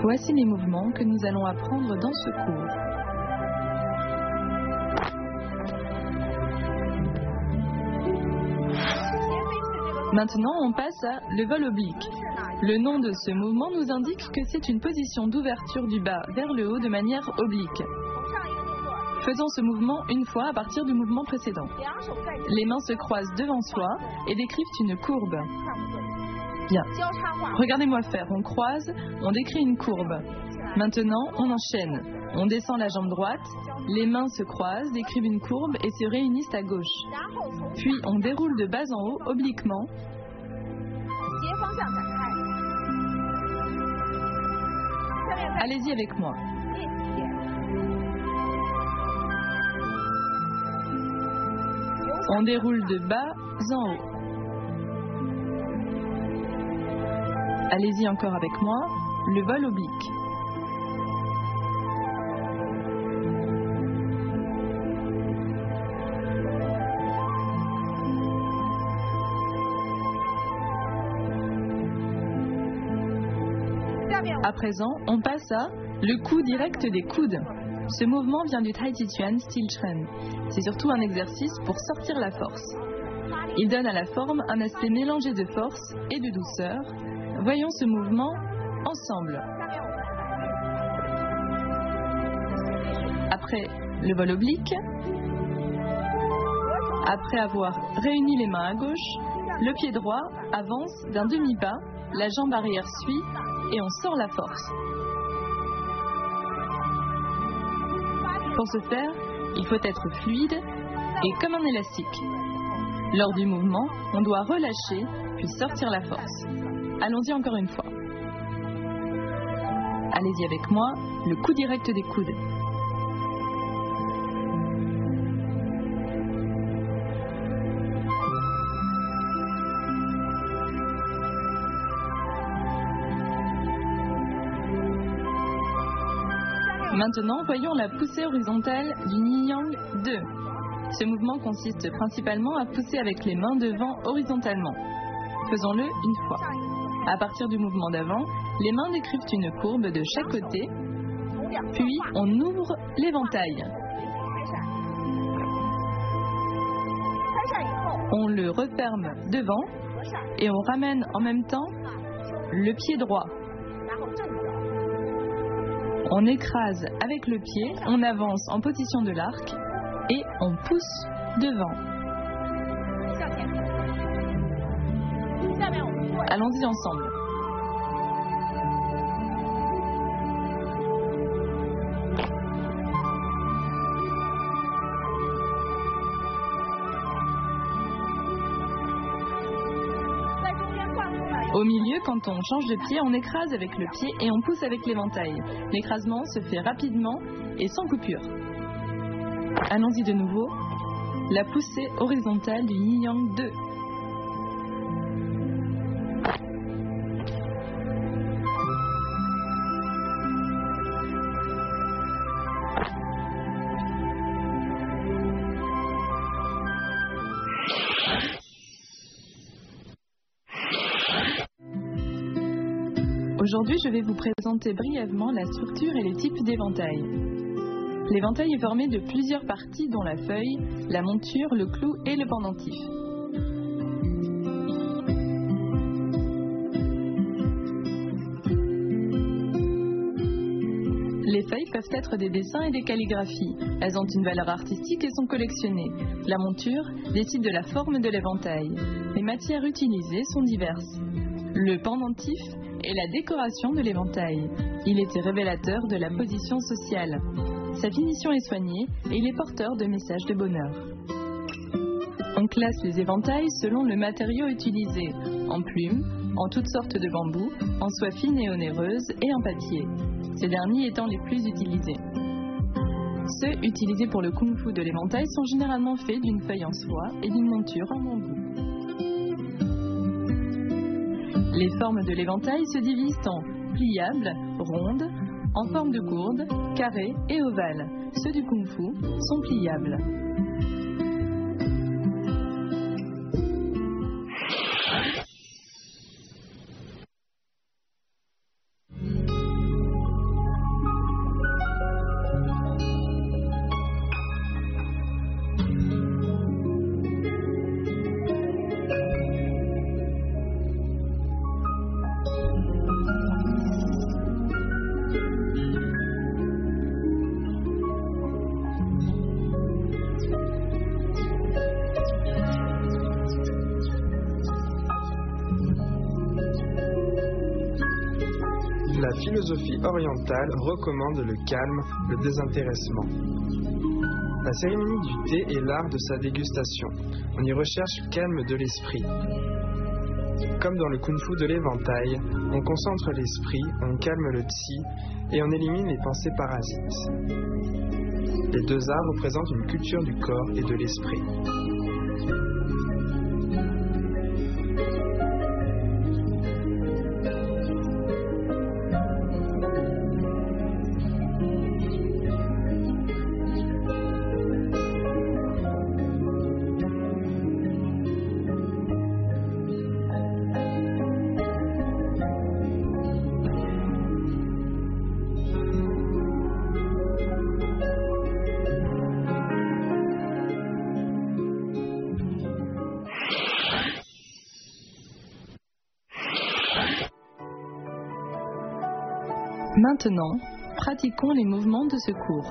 Voici les mouvements que nous allons apprendre dans ce cours. Maintenant, on passe à le vol oblique. Le nom de ce mouvement nous indique que c'est une position d'ouverture du bas vers le haut de manière oblique. Faisons ce mouvement une fois à partir du mouvement précédent. Les mains se croisent devant soi et décrivent une courbe. Bien. Regardez-moi faire. On croise, on décrit une courbe. Maintenant, on enchaîne. On descend la jambe droite, les mains se croisent, décrivent une courbe et se réunissent à gauche. Puis, on déroule de bas en haut, obliquement. Allez-y avec moi. On déroule de bas en haut. Allez-y encore avec moi, le vol oblique. À présent, on passe à le coup direct des coudes. Ce mouvement vient du Tai Chi Chuan Style Chen. C'est surtout un exercice pour sortir la force. Il donne à la forme un aspect mélangé de force et de douceur. Voyons ce mouvement ensemble. Après le vol oblique, après avoir réuni les mains à gauche, le pied droit avance d'un demi-pas, la jambe arrière suit et on sort la force. Pour ce faire, il faut être fluide et comme un élastique. Lors du mouvement, on doit relâcher puis sortir la force. Allons-y encore une fois. Allez-y avec moi, le coup direct des coudes. Maintenant, voyons la poussée horizontale du Yin Yang 2. Ce mouvement consiste principalement à pousser avec les mains devant horizontalement. Faisons-le une fois. À partir du mouvement d'avant, les mains décrivent une courbe de chaque côté, puis on ouvre l'éventail. On le referme devant et on ramène en même temps le pied droit. On écrase avec le pied, on avance en position de l'arc et on pousse devant. Allons-y ensemble. Au milieu, quand on change de pied, on écrase avec le pied et on pousse avec l'éventail. L'écrasement se fait rapidement et sans coupure. Allons-y de nouveau. La poussée horizontale du Yin Yang 2. Aujourd'hui, je vais vous présenter brièvement la structure et les types d'éventail. L'éventail est formé de plusieurs parties dont la feuille, la monture, le clou et le pendentif. Les feuilles peuvent être des dessins et des calligraphies. Elles ont une valeur artistique et sont collectionnées. La monture décide de la forme de l'éventail. Les matières utilisées sont diverses. Le pendentif est la décoration de l'éventail. Il était révélateur de la position sociale. Sa finition est soignée et il est porteur de messages de bonheur. On classe les éventails selon le matériau utilisé, en plumes, en toutes sortes de bambous, en soie fine et onéreuse et en papier, ces derniers étant les plus utilisés. Ceux utilisés pour le kung-fu de l'éventail sont généralement faits d'une feuille en soie et d'une monture en bambou. Les formes de l'éventail se divisent en pliables, rondes, en forme de gourde, carrées et ovales. Ceux du kung-fu sont pliables. La philosophie orientale recommande le calme, le désintéressement. La cérémonie du thé est l'art de sa dégustation. On y recherche le calme de l'esprit. Comme dans le kung-fu de l'éventail, on concentre l'esprit, on calme le chi et on élimine les pensées parasites. Les deux arts représentent une culture du corps et de l'esprit. Maintenant, pratiquons les mouvements de secours.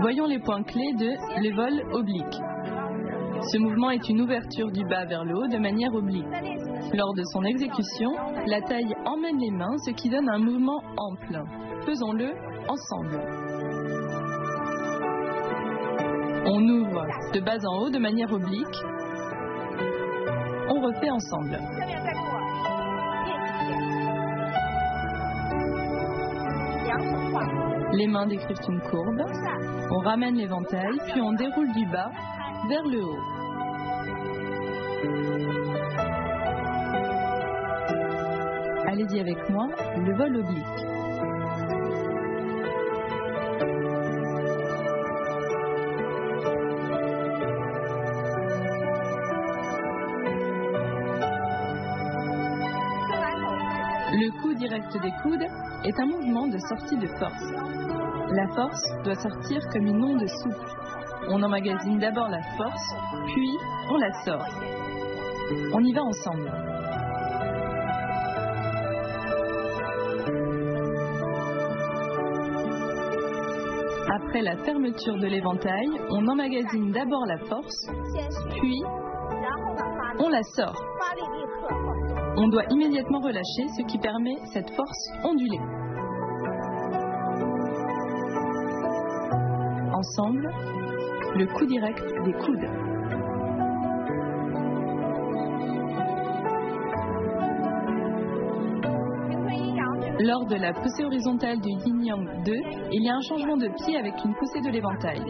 Voyons les points clés de le vol oblique. Ce mouvement est une ouverture du bas vers le haut de manière oblique. Lors de son exécution, la taille emmène les mains, ce qui donne un mouvement ample. Faisons-le ensemble. On ouvre de bas en haut de manière oblique. On refait ensemble. Les mains décrivent une courbe. On ramène l'éventail, puis on déroule du bas vers le haut. Allez-y avec moi, le vol oblique. Le coup direct des coudes est un mouvement de sortie de force. La force doit sortir comme une onde souple. On emmagasine d'abord la force, puis on la sort. On y va ensemble. Après la fermeture de l'éventail, on emmagasine d'abord la force, puis on la sort. On doit immédiatement relâcher, ce qui permet cette force ondulée. Ensemble, le coup direct des coudes. Lors de la poussée horizontale du Yin-Yang 2, il y a un changement de pied avec une poussée de l'éventail.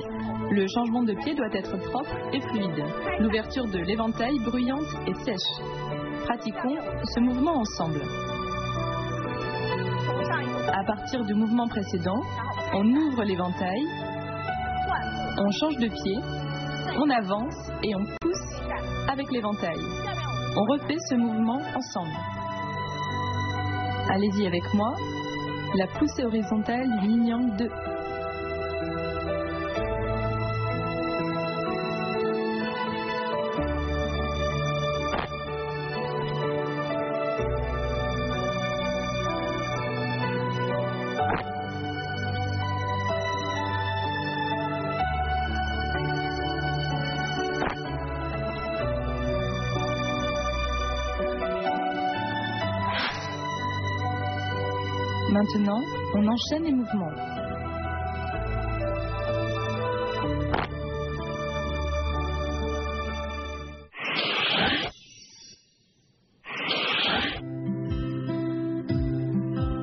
Le changement de pied doit être propre et fluide. L'ouverture de l'éventail bruyante et sèche. Pratiquons ce mouvement ensemble. À partir du mouvement précédent, on ouvre l'éventail, on change de pied, on avance et on pousse avec l'éventail. On refait ce mouvement ensemble. Allez-y avec moi, la poussée horizontale du Yin-Yang 2. Maintenant, on enchaîne les mouvements.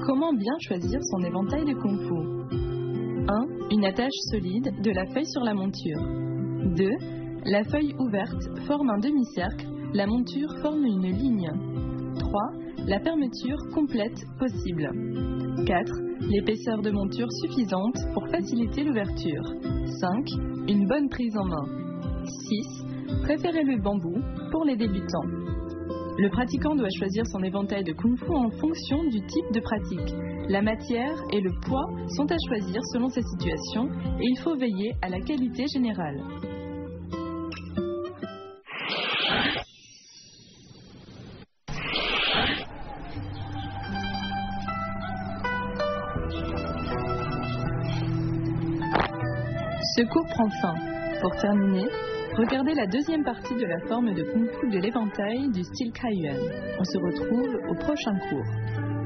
Comment bien choisir son éventail de Kung Fu? 1. Une attache solide de la feuille sur la monture. 2. La feuille ouverte forme un demi-cercle, la monture forme une ligne. 3. La fermeture complète possible. 4. L'épaisseur de monture suffisante pour faciliter l'ouverture. 5. Une bonne prise en main. 6. Préférez le bambou pour les débutants. Le pratiquant doit choisir son éventail de Kung Fu en fonction du type de pratique. La matière et le poids sont à choisir selon ces situations et il faut veiller à la qualité générale. Ce cours prend fin. Pour terminer, Regardez la deuxième partie de la forme de Kung Fu de l'éventail du style Kaiyuan. On se retrouve au prochain cours.